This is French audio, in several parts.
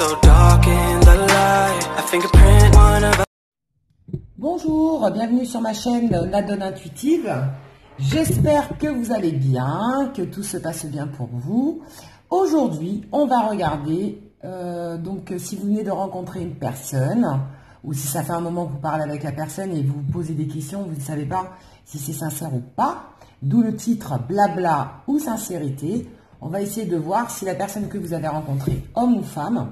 so dark in the light. A fingerprint, one of Bonjour, bienvenue sur ma chaîne Nadone Intuitive. J'espère que vous allez bien, que tout se passe bien pour vous. Aujourd'hui, on va regarder, donc si vous venez de rencontrer une personne, ou si ça fait un moment que vous parlez avec la personne et vous vous posez des questions, vous ne savez pas si c'est sincère ou pas, d'où le titre blabla ou sincérité. On va essayer de voir si la personne que vous avez rencontrée, homme ou femme,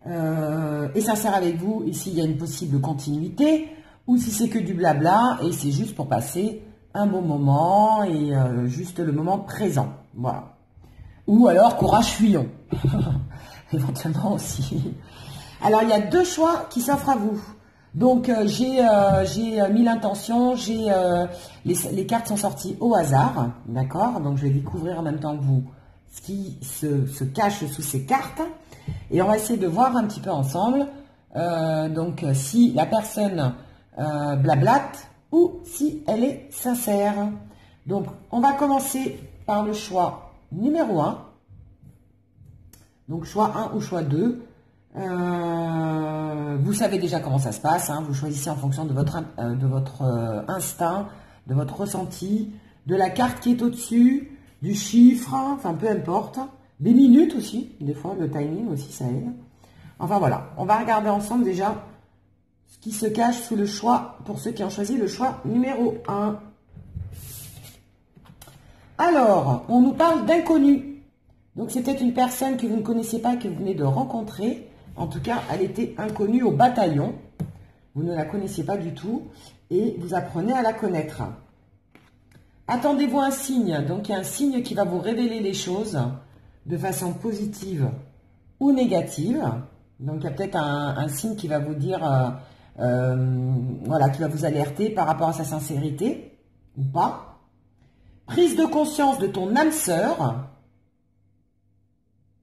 est sincère avec vous et s'il y a une possible continuité, ou si c'est que du blabla et c'est juste pour passer un bon moment et juste le moment présent. Voilà. Ou alors courage fuyons. Éventuellement aussi. Alors il y a deux choix qui s'offrent à vous. Donc j'ai mis l'intention, les cartes sont sorties au hasard, d'accord. Donc je vais découvrir en même temps que vous ce qui se cache sous ces cartes. Et on va essayer de voir un petit peu ensemble, donc si la personne blablate ou si elle est sincère. Donc on va commencer par le choix numéro 1. Donc choix 1 ou choix 2. Vous savez déjà comment ça se passe, hein, vous choisissez en fonction de votre instinct, de votre ressenti, de la carte qui est au-dessus, du chiffre, enfin peu importe. Des minutes aussi, des fois, le timing aussi, ça aide. Enfin voilà, on va regarder ensemble déjà ce qui se cache sous le choix, pour ceux qui ont choisi le choix numéro 1. Alors, on nous parle d'inconnu. Donc c'était une personne que vous ne connaissez pas, que vous venez de rencontrer. En tout cas, elle était inconnue au bataillon. Vous ne la connaissiez pas du tout et vous apprenez à la connaître. Attendez-vous un signe. Donc il y a un signe qui va vous révéler les choses de façon positive ou négative. Donc il y a peut-être un signe qui va vous dire, voilà, qui va vous alerter par rapport à sa sincérité ou pas. Prise de conscience de ton âme sœur.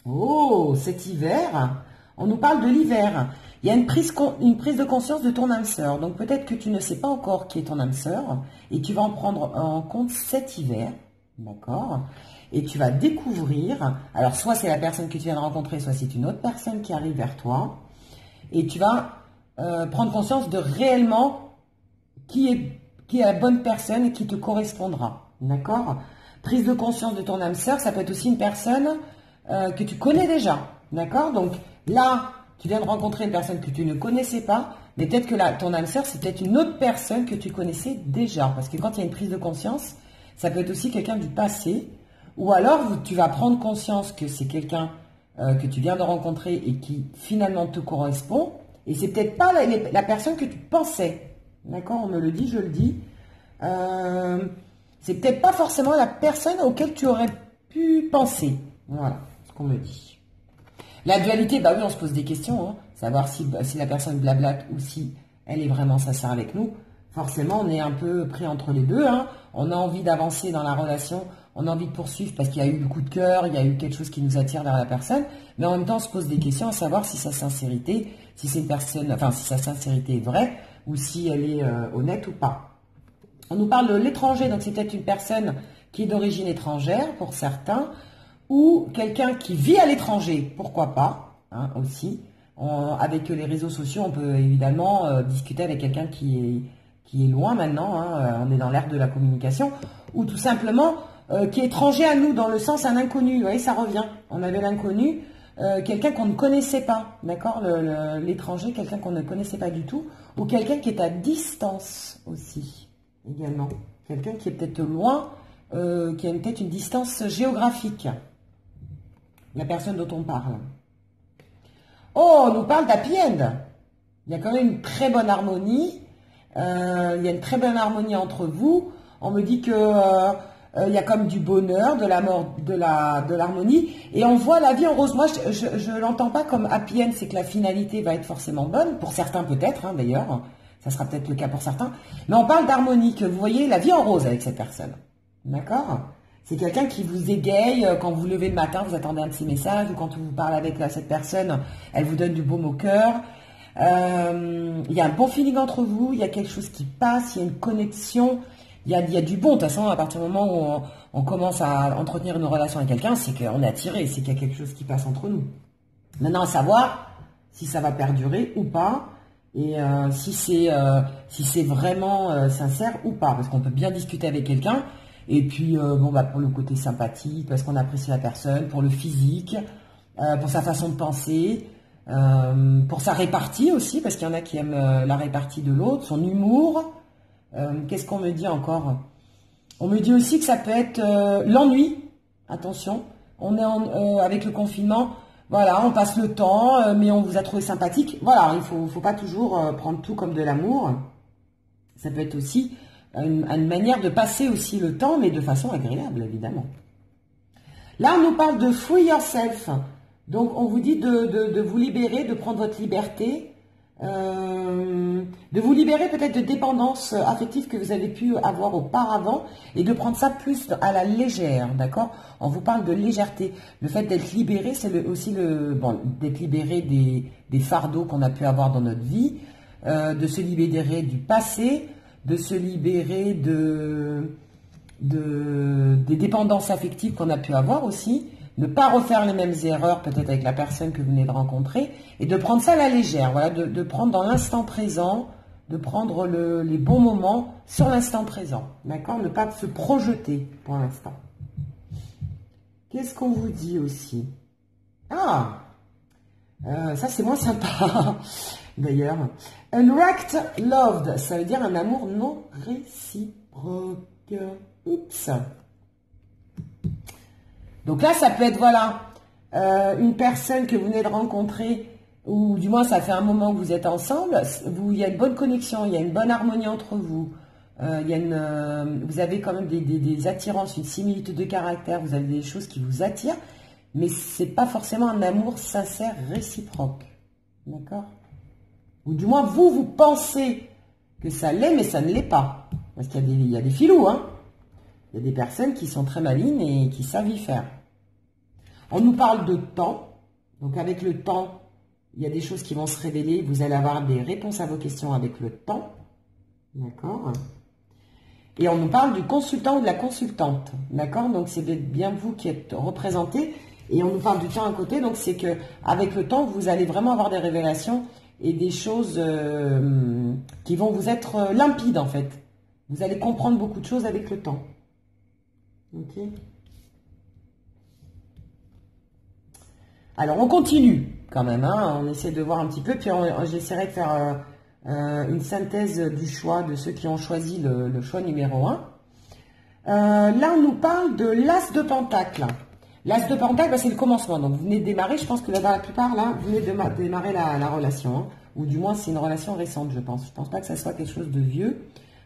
Oh, cet hiver, on nous parle de l'hiver. Il y a une prise de conscience de ton âme sœur. Donc peut-être que tu ne sais pas encore qui est ton âme sœur et tu vas en prendre en compte cet hiver, d'accord ? Et tu vas découvrir, alors soit c'est la personne que tu viens de rencontrer, soit c'est une autre personne qui arrive vers toi, et tu vas prendre conscience de réellement qui est la bonne personne et qui te correspondra, d'accord? Prise de conscience de ton âme sœur, ça peut être aussi une personne que tu connais déjà, d'accord? Donc là, tu viens de rencontrer une personne que tu ne connaissais pas, mais peut-être que ton âme sœur, c'est peut-être une autre personne que tu connaissais déjà, parce que quand il y a une prise de conscience, ça peut être aussi quelqu'un du passé. Ou alors, tu vas prendre conscience que c'est quelqu'un que tu viens de rencontrer et qui finalement te correspond. Et c'est peut-être pas la personne que tu pensais. D'accord? On me le dit, je le dis. C'est peut-être pas forcément la personne auquel tu aurais pu penser. Voilà ce qu'on me dit. La dualité, bah oui, on se pose des questions. Hein, savoir si la personne blablate ou si elle est vraiment sincère avec nous. Forcément, on est un peu pris entre les deux. Hein. On a envie d'avancer dans la relation. On a envie de poursuivre parce qu'il y a eu le coup de cœur, il y a eu quelque chose qui nous attire vers la personne, mais en même temps on se pose des questions à savoir si sa sincérité, si c'est une personne, enfin si sa sincérité est vraie ou si elle est honnête ou pas. On nous parle de l'étranger, donc c'est peut-être une personne qui est d'origine étrangère pour certains, ou quelqu'un qui vit à l'étranger, pourquoi pas, hein, aussi. Avec les réseaux sociaux, on peut évidemment discuter avec quelqu'un qui est loin maintenant, hein, on est dans l'ère de la communication, ou tout simplement qui est étranger à nous, dans le sens un inconnu, vous voyez, ça revient. On avait l'inconnu, quelqu'un qu'on ne connaissait pas, d'accord, l'étranger, quelqu'un qu'on ne connaissait pas du tout, ou quelqu'un qui est à distance aussi, également. Quelqu'un qui est peut-être loin, qui a peut-être une distance géographique. La personne dont on parle. Oh, on nous parle d'happy end. Il y a quand même une très bonne harmonie. Il y a une très bonne harmonie entre vous. On me dit que il y a comme du bonheur, de l'harmonie, et on voit la vie en rose. Moi, je l'entends pas comme happy end, c'est que la finalité va être forcément bonne, pour certains peut-être, hein, d'ailleurs, ça sera peut-être le cas pour certains, mais on parle d'harmonie, que vous voyez la vie en rose avec cette personne, d'accord? C'est quelqu'un qui vous égaye, quand vous vous levez le matin, vous attendez un de ses messages, ou quand vous parlez avec cette personne, elle vous donne du baume au cœur. Il y a un bon feeling entre vous, il y a quelque chose qui passe, il y a une connexion, il y a du bon. De toute façon, à partir du moment où on commence à entretenir une relation avec quelqu'un, c'est qu'on est attiré, c'est qu'il y a quelque chose qui passe entre nous. Maintenant, à savoir si ça va perdurer ou pas, et si c'est vraiment sincère ou pas, parce qu'on peut bien discuter avec quelqu'un, et puis bon bah pour le côté sympathique, parce qu'on apprécie la personne, pour le physique, pour sa façon de penser, pour sa répartie aussi, parce qu'il y en a qui aiment la répartie de l'autre, son humour. Qu'est-ce qu'on me dit encore? On me dit aussi que ça peut être l'ennui. Attention, on est avec le confinement. Voilà, on passe le temps, mais on vous a trouvé sympathique. Voilà, il faut pas toujours prendre tout comme de l'amour. Ça peut être aussi une manière de passer aussi le temps, mais de façon agréable, évidemment. Là, on nous parle de free yourself. Donc, on vous dit de vous libérer, de prendre votre liberté, de vous libérer peut-être de dépendances affectives que vous avez pu avoir auparavant et de prendre ça plus à la légère, d'accord? On vous parle de légèreté. Le fait d'être libéré, c'est aussi d'être libéré des fardeaux qu'on a pu avoir dans notre vie, de se libérer du passé, de se libérer des dépendances affectives qu'on a pu avoir aussi, ne pas refaire les mêmes erreurs peut-être avec la personne que vous venez de rencontrer, et de prendre ça à la légère, voilà, de prendre dans l'instant présent, de prendre les bons moments sur l'instant présent, d'accord? Ne pas se projeter pour l'instant. Qu'est-ce qu'on vous dit aussi? Ah, ça c'est moins sympa, d'ailleurs. Unwrapped loved, ça veut dire un amour non réciproque. Oups. Donc là, ça peut être, voilà, une personne que vous venez de rencontrer, ou du moins ça fait un moment que vous êtes ensemble, il y a une bonne connexion, il y a une bonne harmonie entre vous, vous avez quand même des attirances, une similitude de caractère, vous avez des choses qui vous attirent, mais c'est pas forcément un amour sincère, réciproque. D'accord? Ou du moins, vous pensez que ça l'est, mais ça ne l'est pas. Parce qu'il y a des filous, hein. Il y a des personnes qui sont très malines et qui savent y faire. On nous parle de temps. Donc avec le temps, il y a des choses qui vont se révéler. Vous allez avoir des réponses à vos questions avec le temps. D'accord? Et on nous parle du consultant ou de la consultante. D'accord? Donc c'est bien vous qui êtes représenté. Et on nous parle du temps à côté. Donc c'est que avec le temps, vous allez vraiment avoir des révélations et des choses qui vont vous être limpides en fait. Vous allez comprendre beaucoup de choses avec le temps. Ok. Alors, on continue quand même. Hein, on essaie de voir un petit peu. Puis, j'essaierai de faire une synthèse du choix de ceux qui ont choisi le choix numéro 1. Là, on nous parle de l'As de Pentacle. L'As de Pentacle, c'est le commencement. Donc, vous venez de démarrer. Je pense que dans la plupart, là, vous venez de démarrer la relation. Hein, ou du moins, c'est une relation récente, je pense. Je ne pense pas que ça soit quelque chose de vieux.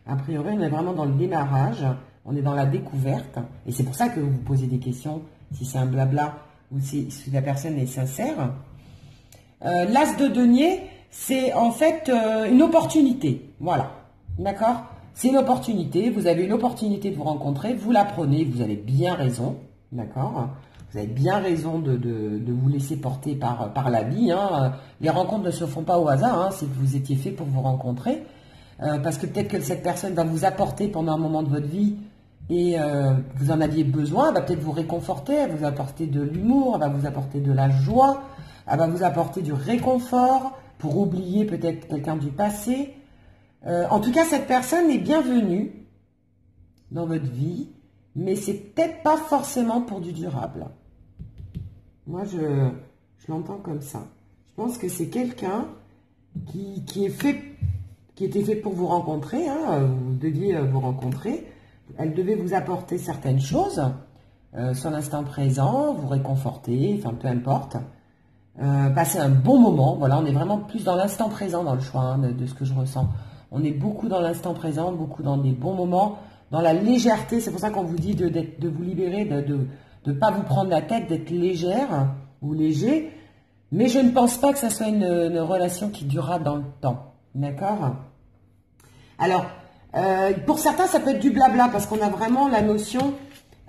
A priori, on est vraiment dans le démarrage. On est dans la découverte. Et c'est pour ça que vous vous posez des questions, si c'est un blabla ou si la personne est sincère. L'As de denier, c'est en fait une opportunité. Voilà. D'accord? C'est une opportunité. Vous avez une opportunité de vous rencontrer. Vous la prenez. Vous avez bien raison. D'accord? Vous avez bien raison de vous laisser porter par la vie. Hein. Les rencontres ne se font pas au hasard. Hein. C'est que vous étiez fait pour vous rencontrer. Parce que peut-être que cette personne va vous apporter pendant un moment de votre vie et vous en aviez besoin, elle va peut-être vous réconforter, elle va vous apporter de l'humour, elle va vous apporter de la joie, elle va vous apporter du réconfort pour oublier peut-être quelqu'un du passé. En tout cas, cette personne est bienvenue dans votre vie, mais c'est peut-être pas forcément pour du durable. Moi, je l'entends comme ça. Je pense que c'est quelqu'un qui était fait pour vous rencontrer, hein, vous deviez vous rencontrer, elle devait vous apporter certaines choses sur l'instant présent, vous réconforter, enfin peu importe, passer un bon moment, voilà, on est vraiment plus dans l'instant présent dans le choix hein, de ce que je ressens. On est beaucoup dans l'instant présent, beaucoup dans des bons moments, dans la légèreté, c'est pour ça qu'on vous dit de vous libérer, de ne pas vous prendre la tête, d'être légère ou léger, mais je ne pense pas que ça soit une relation qui durera dans le temps. D'accord? Alors, pour certains, ça peut être du blabla, parce qu'on a vraiment la notion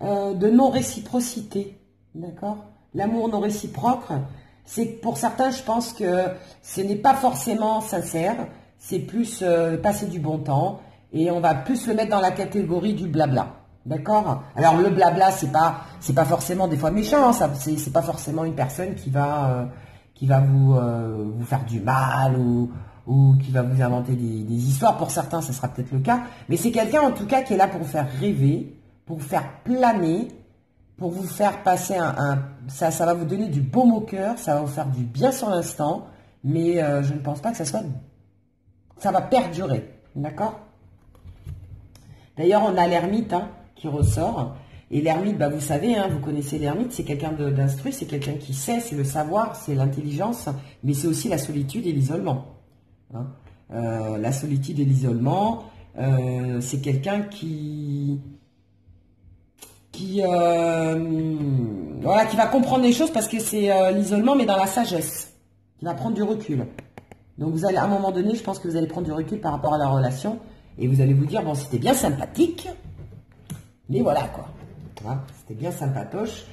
de non-réciprocité. D'accord? L'amour non réciproque, c'est pour certains, je pense que ce n'est pas forcément sincère, c'est plus passer du bon temps, et on va plus le mettre dans la catégorie du blabla. D'accord? Alors, le blabla, c'est pas forcément des fois méchant, hein, c'est pas forcément une personne qui va qui va vous faire du mal ou qui va vous inventer des histoires. Pour certains, ce sera peut-être le cas. Mais c'est quelqu'un, en tout cas, qui est là pour vous faire rêver, pour vous faire planer, pour vous faire passer ça va vous donner du baume au cœur, ça va vous faire du bien sur l'instant, mais je ne pense pas que ça va perdurer, d'accord? D'ailleurs, on a l'ermite qui ressort, et l'ermite, bah, vous savez, vous connaissez l'ermite, c'est quelqu'un d'instruit, c'est quelqu'un qui sait, c'est le savoir, c'est l'intelligence, mais c'est aussi la solitude et l'isolement. La solitude et l'isolement, c'est quelqu'un qui va comprendre les choses parce que c'est l'isolement, mais dans la sagesse, qui va prendre du recul. Donc vous allez, à un moment donné, je pense que vous allez prendre du recul par rapport à la relation, et vous allez vous dire, bon, c'était bien sympathique, mais voilà, quoi. C'était bien sympatoche,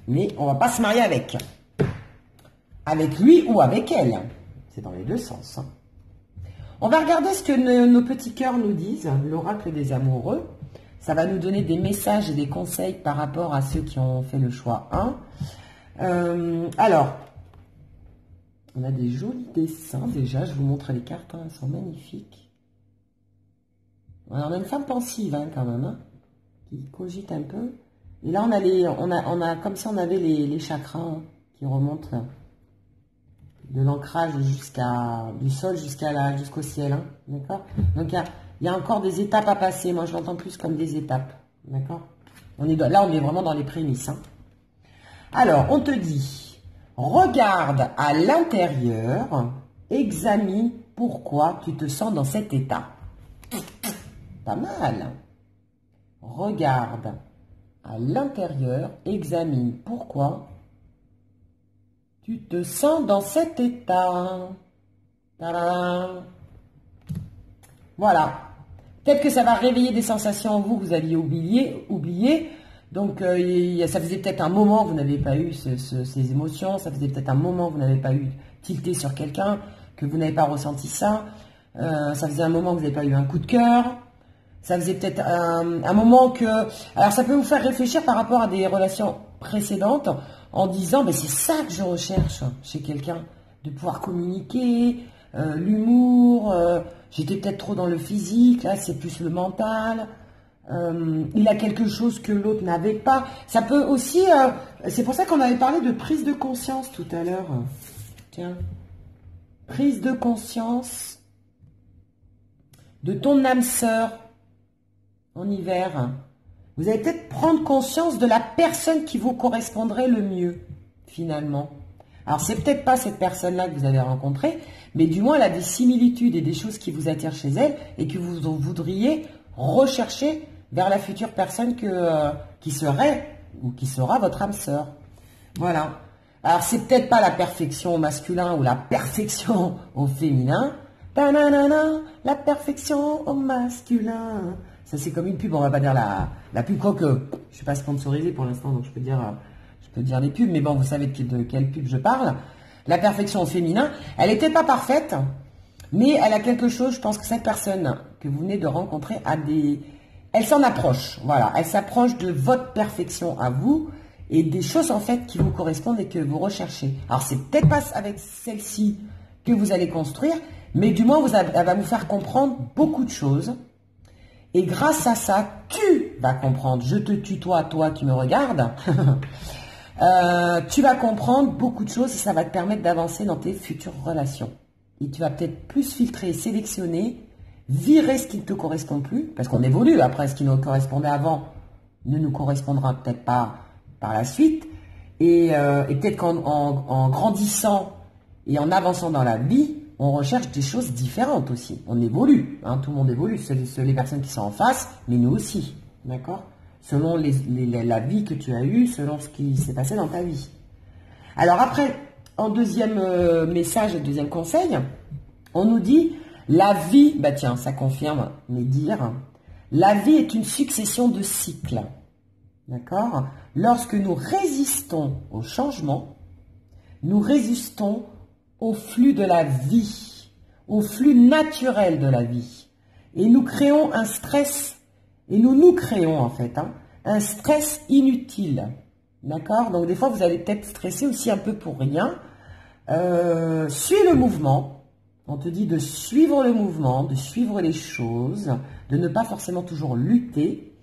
mais on va pas se marier avec. Avec lui ou avec elle. C'est dans les deux sens. On va regarder ce que nos petits cœurs nous disent, l'oracle des amoureux. Ça va nous donner des messages et des conseils par rapport à ceux qui ont fait le choix 1. Alors, on a des jolis dessins déjà. Je vous montre les cartes, elles sont magnifiques. On a une femme pensive quand même, qui cogite un peu. Et là, on a comme ça, on avait les chakras qui remontent là, de l'ancrage du sol jusqu'au ciel, d'accord. Donc il y a encore des étapes à passer. Moi, je l'entends plus comme des étapes, d'accord. Là, on est vraiment dans les prémices. Alors, on te dit, regarde à l'intérieur, examine pourquoi tu te sens dans cet état. Pas mal. Regarde à l'intérieur, examine pourquoi tu te sens dans cet état. Tadam. Voilà. Peut-être que ça va réveiller des sensations en vous que vous aviez oublié. Donc, ça faisait peut-être un moment que vous n'avez pas eu ces émotions. Ça faisait peut-être un moment que vous n'avez pas eu tilté sur quelqu'un, que vous n'avez pas ressenti ça. Ça faisait un moment que vous n'avez pas eu un coup de cœur. Ça faisait peut-être un moment que... Alors, ça peut vous faire réfléchir par rapport à des relations précédentes en disant, mais c'est ça que je recherche chez quelqu'un. De pouvoir communiquer, l'humour, j'étais peut-être trop dans le physique, là, c'est plus le mental. Il a quelque chose que l'autre n'avait pas. Ça peut aussi... c'est pour ça qu'on avait parlé de prise de conscience tout à l'heure. Tiens. Prise de conscience de ton âme sœur en hiver. Vous allez peut-être prendre conscience de la personne qui vous correspondrait le mieux, finalement. Alors, c'est peut-être pas cette personne-là que vous avez rencontrée, mais du moins, elle a des similitudes et des choses qui vous attirent chez elle et que vous voudriez rechercher vers la future personne qui serait ou qui sera votre âme sœur. Voilà. Alors, c'est peut-être pas la perfection au masculin ou la perfection au féminin. Ta-na-na-na, la perfection au masculin. Ça, c'est comme une pub, on va pas dire la pub, quoique je suis pas sponsorisé pour l'instant, donc je peux dire les pubs, mais bon, vous savez de quelle pub je parle. La perfection au féminin, elle n'était pas parfaite, mais elle a quelque chose, je pense que cette personne que vous venez de rencontrer elle s'en approche, voilà, elle s'approche de votre perfection à vous et des choses en fait qui vous correspondent et que vous recherchez. Alors, c'est peut-être pas avec celle-ci que vous allez construire, mais du moins, elle va vous faire comprendre beaucoup de choses. Et grâce à ça, tu vas comprendre, je te tutoie, toi qui me regardes, tu vas comprendre beaucoup de choses et ça va te permettre d'avancer dans tes futures relations. Et tu vas peut-être plus filtrer, sélectionner, virer ce qui ne te correspond plus, parce qu'on évolue, après ce qui nous correspondait avant ne nous correspondra peut-être pas par la suite, et peut-être qu'en grandissant et en avançant dans la vie, on recherche des choses différentes aussi. On évolue, tout le monde évolue, les personnes qui sont en face, mais nous aussi, d'accord ? Selon la vie que tu as eue, selon ce qui s'est passé dans ta vie. Alors après, en deuxième message et deuxième conseil, on nous dit, la vie, bah tiens, ça confirme mes dires, la vie est une succession de cycles, d'accord ? Lorsque nous résistons au changement, nous résistons au flux de la vie, au flux naturel de la vie. Et nous créons un stress, et nous créons en fait, un stress inutile. D'accord? Donc des fois, vous allez peut-être stresser aussi un peu pour rien. Suis le mouvement. On te dit de suivre le mouvement, de suivre les choses, de ne pas forcément toujours lutter.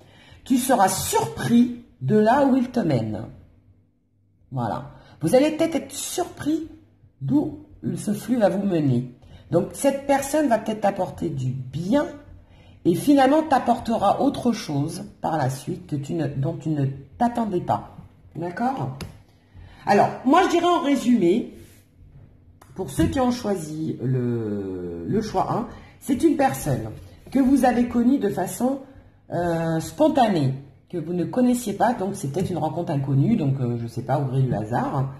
Tu seras surpris de là où il te mène. Voilà. Vous allez peut-être être surpris d'où ce flux va vous mener. Donc, cette personne va peut-être t'apporter du bien et finalement t'apportera autre chose par la suite dont tu ne t'attendais pas. D'accord? Alors, moi, je dirais en résumé, pour ceux qui ont choisi le choix 1, c'est une personne que vous avez connue de façon spontanée, que vous ne connaissiez pas, donc c'est peut-être une rencontre inconnue, donc je ne sais pas, au gré du hasard,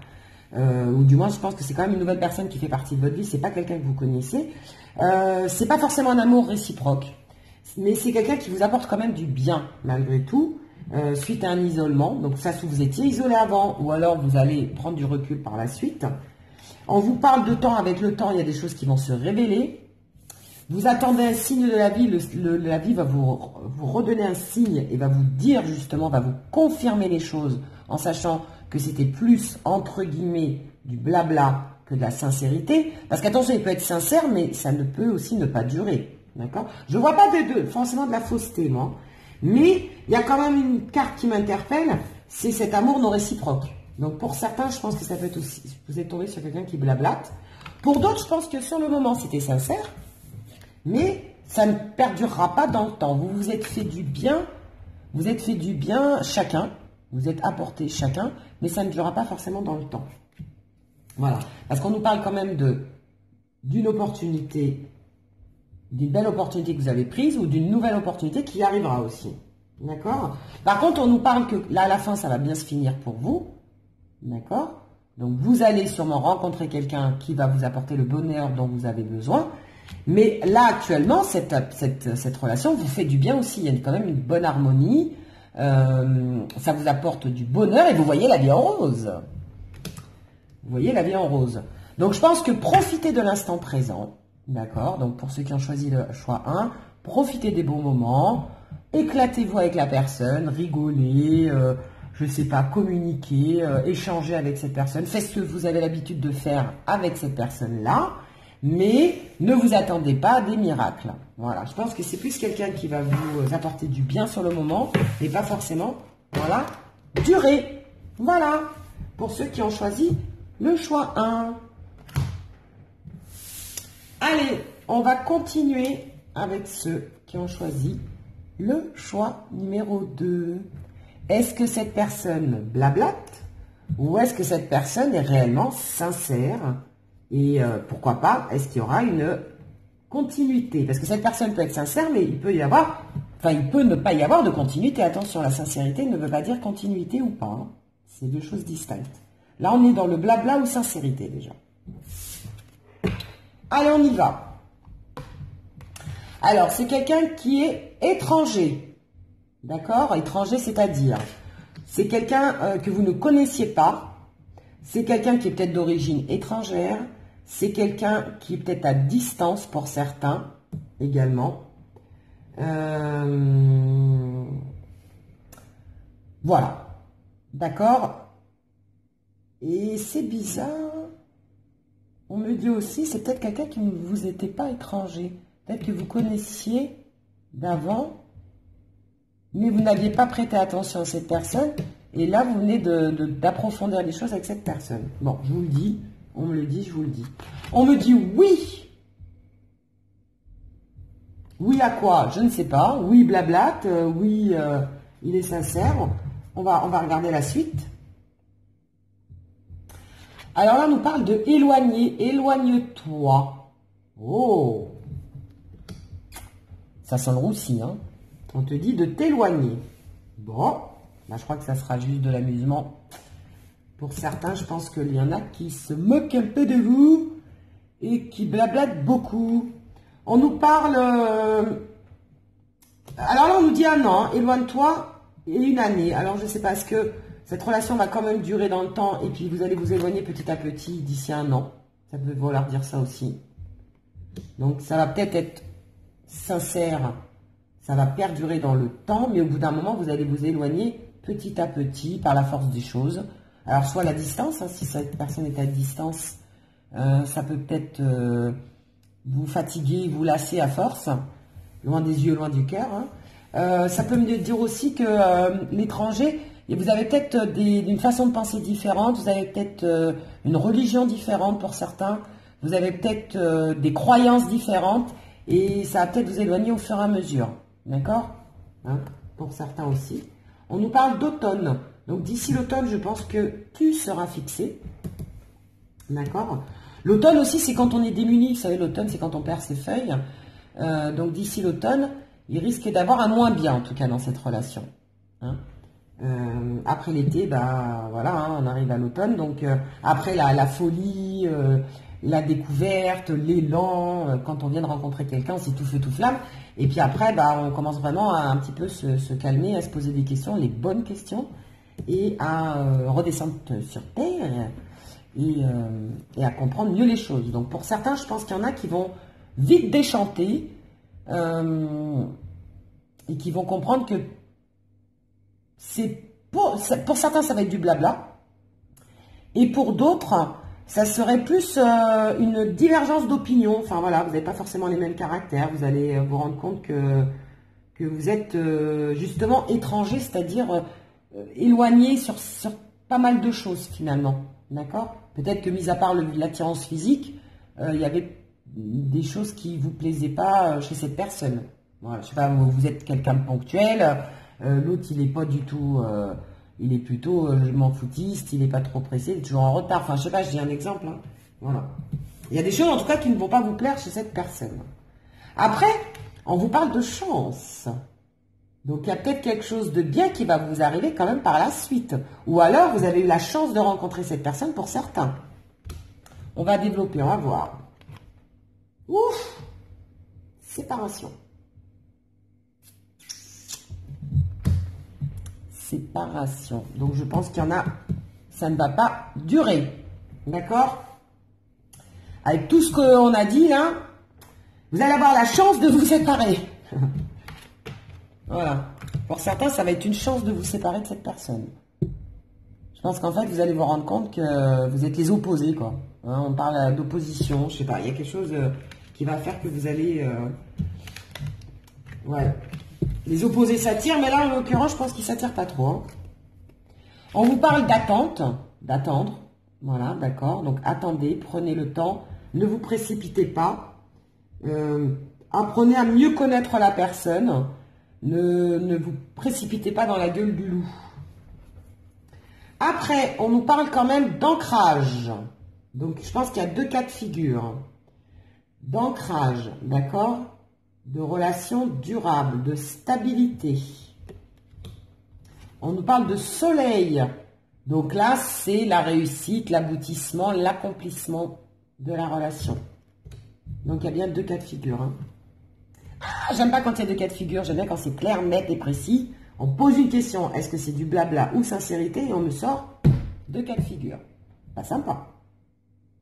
ou du moins je pense que c'est quand même une nouvelle personne qui fait partie de votre vie, c'est pas quelqu'un que vous connaissez, c'est pas forcément un amour réciproque, mais c'est quelqu'un qui vous apporte quand même du bien, malgré tout, suite à un isolement, donc ça, si vous étiez isolé avant, ou alors vous allez prendre du recul par la suite. On vous parle de temps, avec le temps, il y a des choses qui vont se révéler. Vous attendez un signe de la vie, la vie va vous redonner un signe et va vous dire justement, va vous confirmer les choses en sachant que c'était plus, entre guillemets, du blabla que de la sincérité. Parce qu'attention, il peut être sincère, mais ça ne peut aussi ne pas durer. D'accord? Je ne vois pas forcément de la fausseté, moi. Mais il y a quand même une carte qui m'interpelle, c'est cet amour non réciproque. Donc pour certains, je pense que ça peut être aussi, vous êtes tombé sur quelqu'un qui blablate. Pour d'autres, je pense que sur le moment, c'était sincère. Mais ça ne perdurera pas dans le temps. Vous vous êtes fait du bien, chacun, vous êtes apporté chacun, mais ça ne durera pas forcément dans le temps. Voilà. Parce qu'on nous parle quand même d'une opportunité, d'une belle opportunité que vous avez prise ou d'une nouvelle opportunité qui arrivera aussi. D'accord? Par contre, on nous parle que là, à la fin, ça va bien se finir pour vous. D'accord? Donc, vous allez sûrement rencontrer quelqu'un qui va vous apporter le bonheur dont vous avez besoin. Mais là, actuellement, cette relation vous fait du bien aussi. Il y a quand même une bonne harmonie. Ça vous apporte du bonheur et vous voyez la vie en rose. Vous voyez la vie en rose. Donc, je pense que profitez de l'instant présent. D'accord? Donc, pour ceux qui ont choisi le choix 1, profitez des bons moments. Éclatez-vous avec la personne. Rigolez. Je ne sais pas, communiquer. Échanger avec cette personne. Faites ce que vous avez l'habitude de faire avec cette personne-là. Mais ne vous attendez pas à des miracles. Voilà, je pense que c'est plus quelqu'un qui va vous apporter du bien sur le moment et pas forcément, voilà, durer. Voilà, pour ceux qui ont choisi le choix 1. Allez, on va continuer avec ceux qui ont choisi le choix numéro 2. Est-ce que cette personne blablate ou est-ce que cette personne est réellement sincère? Et pourquoi pas, est-ce qu'il y aura une continuité? Parce que cette personne peut être sincère, mais il peut y avoir, il peut ne pas y avoir de continuité. Attention, la sincérité ne veut pas dire continuité ou pas. Hein. C'est deux choses distinctes. Là, on est dans le blabla ou sincérité déjà. Allez, on y va. Alors, c'est quelqu'un qui est étranger. D'accord? Étranger, c'est-à-dire, c'est quelqu'un que vous ne connaissiez pas. C'est quelqu'un qui est peut-être d'origine étrangère. C'est quelqu'un qui est peut-être à distance pour certains également. Voilà. D'accord? Et c'est bizarre. On me dit aussi, c'est peut-être quelqu'un qui ne vous était pas étranger. Peut-être que vous connaissiez d'avant, mais vous n'aviez pas prêté attention à cette personne. Et là, vous venez d'approfondir les choses avec cette personne. Bon, je vous le dis. On me le dit, je vous le dis. On me dit oui. Oui à quoi? Je ne sais pas. Oui, blablate. Oui, il est sincère. On va regarder la suite. Alors là, on nous parle de éloigner. Éloigne-toi. Oh. Ça sent le roussi, hein. On te dit de t'éloigner. Bon. Là, je crois que ça sera juste de l'amusement. Pour certains, je pense qu'il y en a qui se moquent un peu de vous et qui blablatent beaucoup. On nous parle... Alors là, on nous dit un an, éloigne-toi, et une année. Alors, je ne sais pas, est-ce que cette relation va quand même durer dans le temps et puis vous allez vous éloigner petit à petit d'ici un an. Ça peut vouloir dire ça aussi. Donc, ça va peut-être être sincère. Ça va perdurer dans le temps, mais au bout d'un moment, vous allez vous éloigner petit à petit par la force des choses. Alors, soit la distance, hein, si cette personne est à distance, Ça peut peut-être vous fatiguer, vous lasser à force, loin des yeux, loin du cœur. Hein. Ça peut me dire aussi que l'étranger, vous avez peut-être une façon de penser différente, vous avez peut-être une religion différente pour certains, vous avez peut-être des croyances différentes, et ça va peut-être vous éloigner au fur et à mesure. D'accord, hein, pour certains aussi. On nous parle d'automne. Donc d'ici l'automne, je pense que tu seras fixé. D'accord. L'automne aussi, c'est quand on est démuni. Vous savez, l'automne, c'est quand on perd ses feuilles. Donc d'ici l'automne, il risque d'avoir un moins bien, en tout cas, dans cette relation. Hein. Après l'été, bah voilà, hein, on arrive à l'automne. Donc après la folie, la découverte, l'élan, quand on vient de rencontrer quelqu'un, c'est tout feu, tout flamme. Et puis après, bah, on commence vraiment à un petit peu se calmer, à se poser des questions, les bonnes questions, et à redescendre sur terre et à comprendre mieux les choses. Donc pour certains, je pense qu'il y en a qui vont vite déchanter et qui vont comprendre que pour certains, ça va être du blabla, et pour d'autres, ça serait plus une divergence d'opinion. Enfin voilà, vous n'avez pas forcément les mêmes caractères. Vous allez vous rendre compte que vous êtes justement étranger, c'est-à-dire éloigné sur pas mal de choses finalement. D'accord? Peut-être que mis à part l'attirance physique, il y avait des choses qui ne vous plaisaient pas chez cette personne. Voilà, je sais pas, vous êtes quelqu'un de ponctuel, l'autre il n'est pas du tout... il est plutôt je m'en foutiste, il n'est pas trop pressé, il est toujours en retard. Enfin, je sais pas, je dis un exemple. Hein. Voilà. Il y a des choses, en tout cas, qui ne vont pas vous plaire chez cette personne. Après, on vous parle de chance. Donc, il y a peut-être quelque chose de bien qui va vous arriver quand même par la suite. Ou alors, vous avez eu la chance de rencontrer cette personne pour certains. On va développer, on va voir. Ouf! Séparation. Séparation. Donc, je pense qu'il y en a, ça ne va pas durer. D'accord? Avec tout ce qu'on a dit là, vous allez avoir la chance de vous séparer. Voilà. Pour certains, ça va être une chance de vous séparer de cette personne. Je pense qu'en fait, vous allez vous rendre compte que vous êtes les opposés, quoi. Hein, on parle d'opposition, je sais pas. Il y a quelque chose qui va faire que vous allez... ouais. Les opposés s'attirent, mais là, en l'occurrence, je pense qu'ils ne s'attirent pas trop. Hein. On vous parle d'attente, d'attendre. Voilà, d'accord. Donc, attendez, prenez le temps. Ne vous précipitez pas. Apprenez à mieux connaître la personne. Ne vous précipitez pas dans la gueule du loup. Après, on nous parle quand même d'ancrage. Donc, je pense qu'il y a deux cas de figure. D'ancrage, d'accord ? De relations durables, de stabilité. On nous parle de soleil. Donc là, c'est la réussite, l'aboutissement, l'accomplissement de la relation. Donc il y a bien deux cas de figure. Hein. Ah, j'aime pas quand il y a deux cas de figure, j'aime bien quand c'est clair, net et précis. On pose une question, est-ce que c'est du blabla ou sincérité? Et on me sort deux cas de figure. Pas sympa.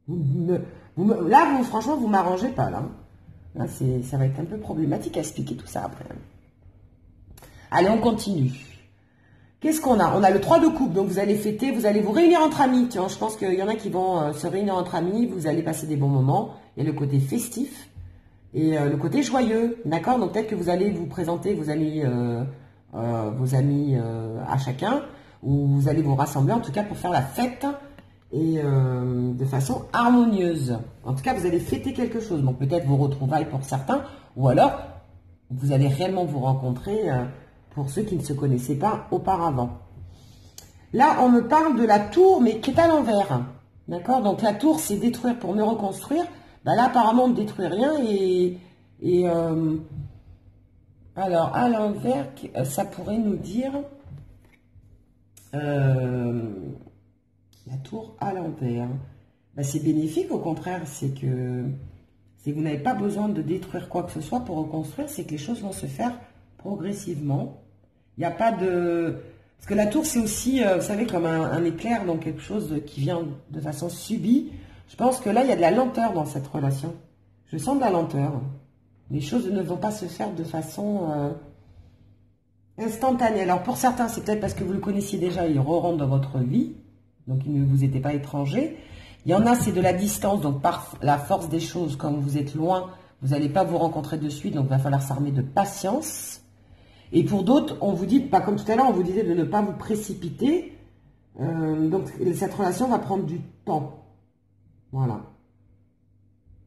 Là, franchement, vous m'arrangez pas, là. Là, ça va être un peu problématique à expliquer tout ça après. Allez, on continue. Qu'est-ce qu'on a? On a le 3 de coupe, donc vous allez fêter, vous allez vous réunir entre amis. Tiens, je pense qu'il y en a qui vont se réunir entre amis, vous allez passer des bons moments. Il y a le côté festif et le côté joyeux, d'accord? Donc peut-être que vous allez vous présenter vos amis à chacun, ou vous allez vous rassembler en tout cas pour faire la fête et de façon harmonieuse. En tout cas, vous allez fêter quelque chose. Donc peut-être vos retrouvailles pour certains, ou alors vous allez réellement vous rencontrer pour ceux qui ne se connaissaient pas auparavant. Là, on me parle de la tour, mais qui est à l'envers. D'accord? Donc la tour, c'est détruire pour mieux reconstruire. Ben là, apparemment, on ne détruit rien. Alors, à l'envers, ça pourrait nous dire... la tour à l'envers. Ben, c'est bénéfique, au contraire. C'est que vous n'avez pas besoin de détruire quoi que ce soit pour reconstruire. C'est que les choses vont se faire progressivement. Il n'y a pas de... Parce que la tour, c'est aussi, vous savez, comme un éclair, donc quelque chose qui vient de façon subie. Je pense que là, il y a de la lenteur dans cette relation. Je sens de la lenteur. Les choses ne vont pas se faire de façon instantanée. Alors, pour certains, c'est peut-être parce que vous le connaissiez déjà, il rentre dans votre vie. Donc, il ne vous était pas étranger. Il y en a, c'est de la distance, donc par la force des choses, comme vous êtes loin, vous n'allez pas vous rencontrer de suite, donc il va falloir s'armer de patience. Et pour d'autres, on vous dit, pas comme tout à l'heure, on vous disait de ne pas vous précipiter. Donc cette relation va prendre du temps. Voilà.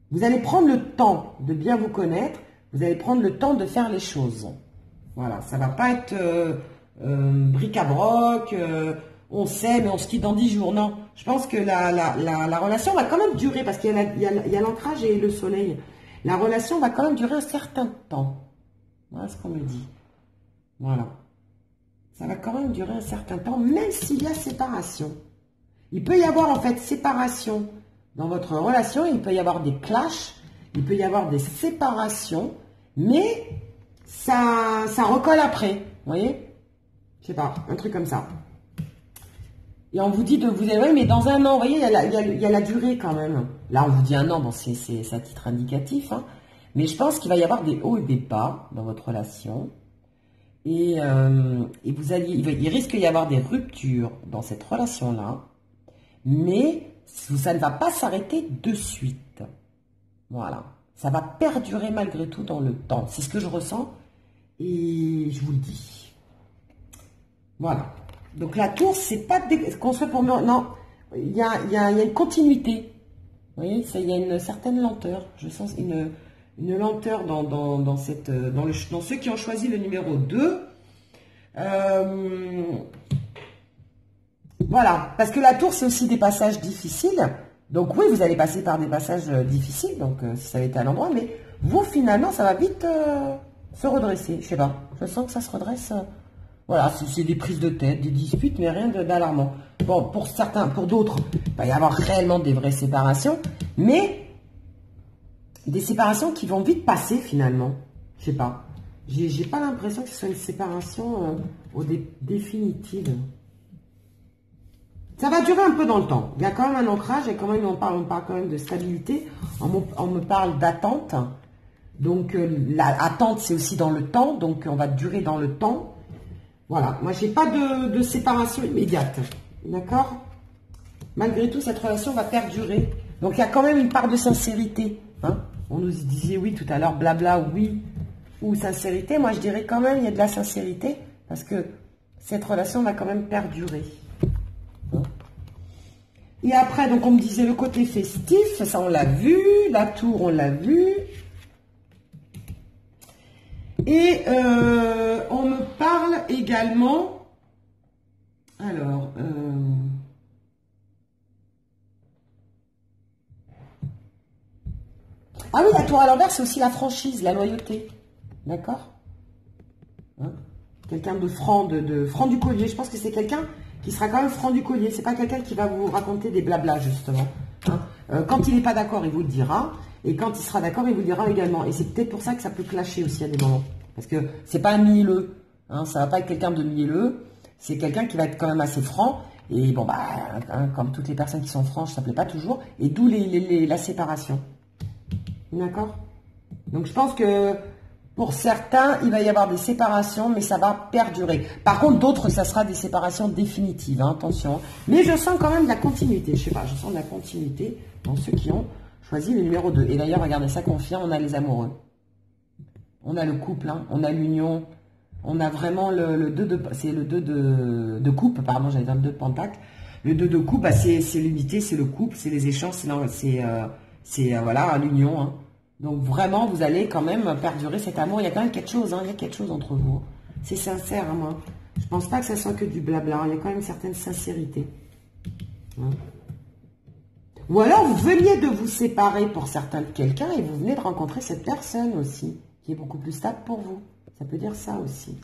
Vous allez prendre le temps de bien vous connaître, vous allez prendre le temps de faire les choses. Voilà, ça va pas être bric-à-broc, on sait, mais on se quitte dans 10 jours. Non, je pense que la relation va quand même durer, parce qu'il y a l'ancrage et le soleil. La relation va quand même durer un certain temps. Voilà ce qu'on me dit. Voilà. Ça va quand même durer un certain temps, même s'il y a séparation. Il peut y avoir en fait séparation dans votre relation, il peut y avoir des clashs, il peut y avoir des séparations, mais ça recolle après, vous voyez? Je sais pas, un truc comme ça. Et on vous dit de vous éloigner, mais dans un an, vous voyez, il y a la durée quand même. Là, on vous dit un an, bon, c'est à titre indicatif, hein. Mais je pense qu'il va y avoir des hauts et des bas dans votre relation. Et il risque d'y avoir des ruptures dans cette relation-là, mais ça ne va pas s'arrêter de suite. Voilà. Ça va perdurer malgré tout dans le temps. C'est ce que je ressens et je vous le dis. Voilà. Donc la tour, c'est pas construit pour... Non, il y a une continuité. Vous voyez, il y a une certaine lenteur. Je sens une lenteur dans ceux qui ont choisi le numéro 2. Voilà, parce que la tour, c'est aussi des passages difficiles. Donc oui, vous allez passer par des passages difficiles, donc si ça avait été à l'endroit, mais vous, finalement, ça va vite se redresser. Je sais pas, je sens que ça se redresse. Voilà, c'est des prises de tête, des disputes, mais rien d'alarmant. Bon, pour certains, pour d'autres, il va y avoir réellement des vraies séparations, mais des séparations qui vont vite passer, finalement. Je sais pas. J'ai pas l'impression que ce soit une séparation définitive. Ça va durer un peu dans le temps. Il y a quand même un ancrage et quand même on parle quand même de stabilité. On me parle d'attente. Donc l'attente, c'est aussi dans le temps. Donc on va durer dans le temps. Voilà. Moi, j'ai pas de séparation immédiate. D'accord? Malgré tout, cette relation va perdurer. Donc il y a quand même une part de sincérité. Hein? On nous disait oui tout à l'heure, blabla, oui. Ou sincérité. Moi, je dirais quand même il y a de la sincérité. Parce que cette relation va quand même perdurer. Et après, donc on me disait le côté festif, ça on l'a vu, la tour on l'a vu. Et on me parle également, alors, ah oui, la tour à l'envers, c'est aussi la franchise, la loyauté, d'accord, hein? Quelqu'un de franc, franc du collier, je pense que c'est quelqu'un qui sera quand même franc du collier. C'est pas quelqu'un qui va vous raconter des blablas, justement. Hein. Quand il n'est pas d'accord, il vous le dira. Et quand il sera d'accord, il vous le dira également. Et c'est peut-être pour ça que ça peut clasher aussi à des moments. Parce que c'est pas un mielleux. Hein. Ça va pas être quelqu'un de mielleux. C'est quelqu'un qui va être quand même assez franc. Et bon, bah, hein, comme toutes les personnes qui sont franches, ça ne plaît pas toujours. Et d'où la séparation. D'accord? Donc je pense que... Pour certains, il va y avoir des séparations, mais ça va perdurer. Par contre, d'autres, ça sera des séparations définitives, hein, attention. Mais je sens quand même de la continuité, je sais pas, je sens de la continuité dans ceux qui ont choisi le numéro 2. Et d'ailleurs, regardez, ça confirme, on a les amoureux. On a le couple, hein, on a l'union, on a vraiment le 2 de... C'est le 2 de coupe, pardon, j'allais dire le 2 de pentacle. Le 2 de coupe, bah, c'est l'unité, c'est le couple, c'est les échanges, c'est voilà, l'union, hein. Donc vraiment, vous allez quand même perdurer cet amour. Il y a quand même quelque chose, hein, il y a quelque chose entre vous. C'est sincère, hein, moi. Je pense pas que ça soit que du blabla. Il y a quand même une certaine sincérité. Hein. Ou alors, vous veniez de vous séparer pour certains de quelqu'un et vous venez de rencontrer cette personne aussi, qui est beaucoup plus stable pour vous. Ça peut dire ça aussi.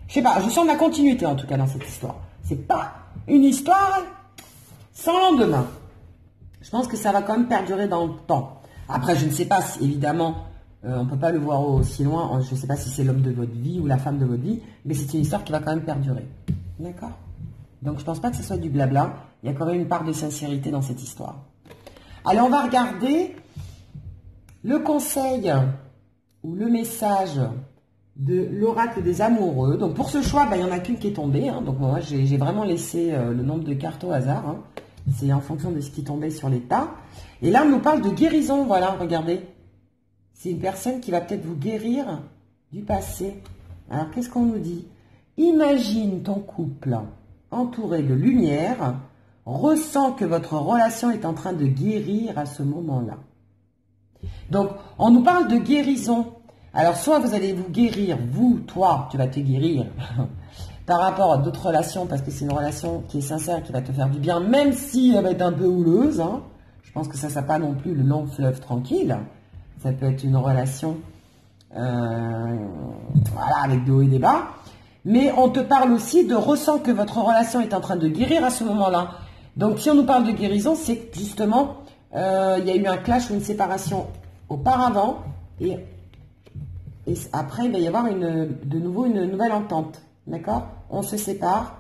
Je sais pas, je sens de la continuité en tout cas dans cette histoire. C'est pas une histoire sans lendemain. Je pense que ça va quand même perdurer dans le temps. Après, je ne sais pas si, évidemment, on ne peut pas le voir aussi loin. Je ne sais pas si c'est l'homme de votre vie ou la femme de votre vie, mais c'est une histoire qui va quand même perdurer. D'accord? Donc, je ne pense pas que ce soit du blabla. Il y a quand même une part de sincérité dans cette histoire. Allez, on va regarder le conseil ou le message de l'oracle des amoureux. Donc, pour ce choix, il n'y en a qu'une qui est tombée. Hein. Donc, moi, j'ai vraiment laissé le nombre de cartes au hasard. Hein. C'est en fonction de ce qui tombait sur l'état. Et là, on nous parle de guérison. Voilà, regardez. C'est une personne qui va peut-être vous guérir du passé. Alors, qu'est-ce qu'on nous dit? Imagine ton couple entouré de lumière. Ressens que votre relation est en train de guérir à ce moment-là. Donc, on nous parle de guérison. Alors, soit vous allez vous guérir, vous, toi, tu vas te guérir par rapport à d'autres relations, parce que c'est une relation qui est sincère, qui va te faire du bien, même si elle va être un peu houleuse. Hein. Je pense que ça ne sera pas non plus le long fleuve tranquille. Ça peut être une relation voilà, avec des hauts et des bas. Mais on te parle aussi de ressent que votre relation est en train de guérir à ce moment-là. Donc, si on nous parle de guérison, c'est que justement, il y a eu un clash ou une séparation auparavant. Et après, il va y avoir de nouveau une nouvelle entente. D'accord? On se sépare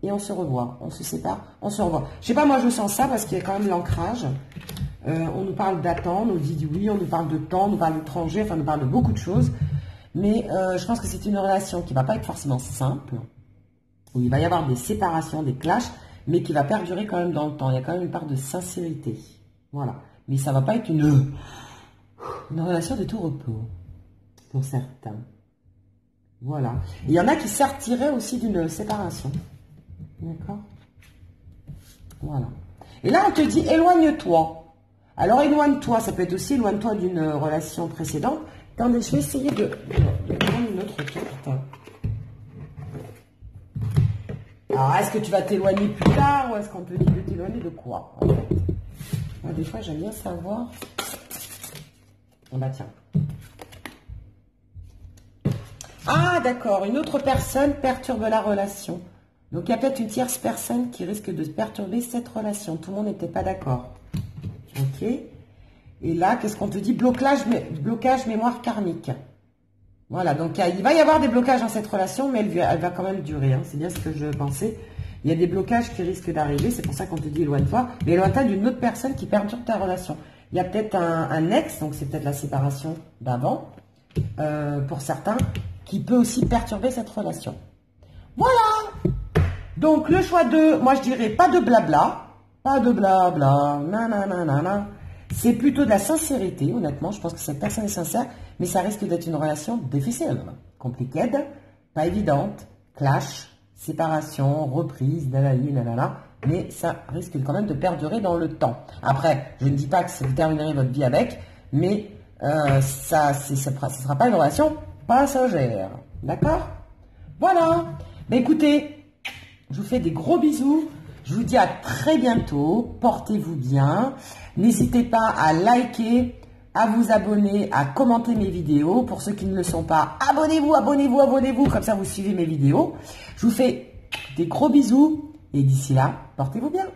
et on se revoit. On se sépare, on se revoit. Je sais pas, moi je sens ça parce qu'il y a quand même l'ancrage. On nous parle d'attendre, on nous dit oui, on nous parle de temps, on nous parle d'étranger, enfin on nous parle de beaucoup de choses. Mais je pense que c'est une relation qui ne va pas être forcément simple, où il va y avoir des séparations, des clashs, mais qui va perdurer quand même dans le temps. Il y a quand même une part de sincérité. Voilà. Mais ça ne va pas être une relation de tout repos, pour certains. Voilà. Il y en a qui sortiraient aussi d'une séparation. D'accord? Voilà. Et là, on te dit, éloigne-toi. Alors, éloigne-toi, ça peut être aussi éloigne-toi d'une relation précédente. Attendez, je vais essayer de prendre une autre carte. Alors, est-ce que tu vas t'éloigner plus tard ou est-ce qu'on te dit de t'éloigner de quoi en fait? Moi, des fois, j'aime bien savoir. Ah bah tiens. Ah d'accord, une autre personne perturbe la relation. Donc, il y a peut-être une tierce personne qui risque de perturber cette relation. Tout le monde n'était pas d'accord. Ok. Et là, qu'est-ce qu'on te dit? Blocage mémoire karmique. Voilà, donc il va y avoir des blocages dans cette relation, mais elle va quand même durer. Hein. C'est bien ce que je pensais. Il y a des blocages qui risquent d'arriver, c'est pour ça qu'on te dit éloigne-toi. Mais éloigne-toi d'une autre personne qui perturbe ta relation. Il y a peut-être un ex, donc c'est peut-être la séparation d'avant, pour certains, qui peut aussi perturber cette relation. Voilà. Donc le choix de, moi je dirais pas de blabla, nanana. C'est plutôt de la sincérité, honnêtement. Je pense que cette personne est sincère, mais ça risque d'être une relation difficile, compliquée, pas évidente, clash, séparation, reprise, nanana, mais ça risque quand même de perdurer dans le temps. Après, je ne dis pas que vous terminerez votre vie avec, mais ça ne sera pas une relation passagère. D'accord? Voilà. Ben écoutez, je vous fais des gros bisous. Je vous dis à très bientôt. Portez-vous bien. N'hésitez pas à liker, à vous abonner, à commenter mes vidéos. Pour ceux qui ne le sont pas, abonnez-vous, abonnez-vous, abonnez-vous. Comme ça, vous suivez mes vidéos. Je vous fais des gros bisous. Et d'ici là, portez-vous bien.